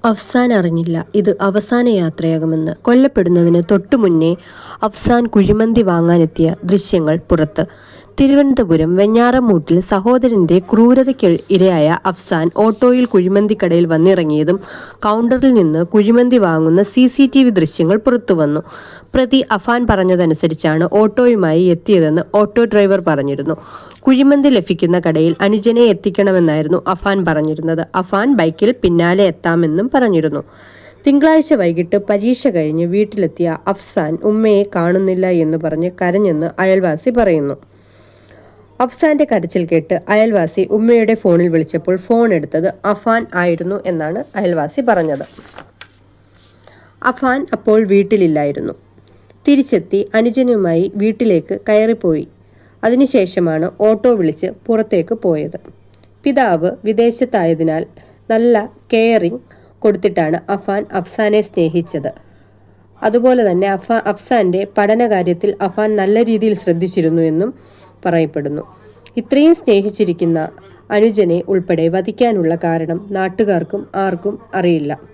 അഫ്സാൻ അറിഞ്ഞില്ല ഇത് അവസാന യാത്രയാകുമെന്ന്. കൊല്ലപ്പെടുന്നതിന് തൊട്ടുമുന്നേ അഫ്സാൻ കുഴിമന്തി വാങ്ങാനെത്തിയ ദൃശ്യങ്ങൾ പുറത്ത്. തിരുവനന്തപുരം വെഞ്ഞാറമൂട്ടിൽ സഹോദരന്റെ ക്രൂരതയ്ക്ക് ഇരയായ അഫ്സാൻ ഓട്ടോയിൽ കുഴിമന്തിക്കടയിൽ വന്നിറങ്ങിയതും കൗണ്ടറിൽ നിന്ന് കുഴിമന്തി വാങ്ങുന്ന CCTV ദൃശ്യങ്ങൾ പുറത്തുവന്നു. പ്രതി അഫാൻ പറഞ്ഞതനുസരിച്ചാണ് ഓട്ടോയുമായി എത്തിയതെന്ന് ഓട്ടോ ഡ്രൈവർ പറഞ്ഞിരുന്നു. കുഴിമന്തി ലഭിക്കുന്ന കടയിൽ അനുജനെ എത്തിക്കണമെന്നായിരുന്നു അഫാൻ പറഞ്ഞിരുന്നത്. അഫാൻ ബൈക്കിൽ പിന്നാലെ എത്താമെന്നും പറഞ്ഞിരുന്നു. തിങ്കളാഴ്ച വൈകിട്ട് പരീക്ഷ കഴിഞ്ഞ് വീട്ടിലെത്തിയ അഫ്സാൻ ഉമ്മയെ കാണുന്നില്ല എന്ന് പറഞ്ഞ് കരഞ്ഞെന്ന് അയൽവാസി പറയുന്നു. അഫ്സാന്റെ കരച്ചിൽ കേട്ട് അയൽവാസി ഉമ്മയുടെ ഫോണിൽ വിളിച്ചപ്പോൾ ഫോൺ എടുത്തത് അഫാൻ ആയിരുന്നു എന്നാണ് അയൽവാസി പറഞ്ഞത്. അഫാൻ അപ്പോൾ വീട്ടിലില്ലായിരുന്നു. തിരിച്ചെത്തി അനുജനുമായി വീട്ടിലേക്ക് കയറിപ്പോയി. അതിനുശേഷമാണ് ഓട്ടോ വിളിച്ച് പുറത്തേക്ക് പോയത്. പിതാവ് വിദേശത്തായതിനാൽ നല്ല കെയറിംഗ് കൊടുത്തിട്ടാണ് അഫാൻ അഫ്സാനെ സ്നേഹിച്ചത്. അതുപോലെ തന്നെ അഫ്സാന്റെ പഠനകാര്യത്തിൽ അഫാൻ നല്ല രീതിയിൽ ശ്രദ്ധിച്ചിരുന്നു എന്നും പറയപ്പെടുന്നു. ഇത്രയും സ്നേഹിച്ചിരിക്കുന്ന അനുജനെ ഉൾപ്പെടെ വധിക്കാനുള്ള കാരണം നാട്ടുകാർക്കും ആർക്കും അറിയില്ല.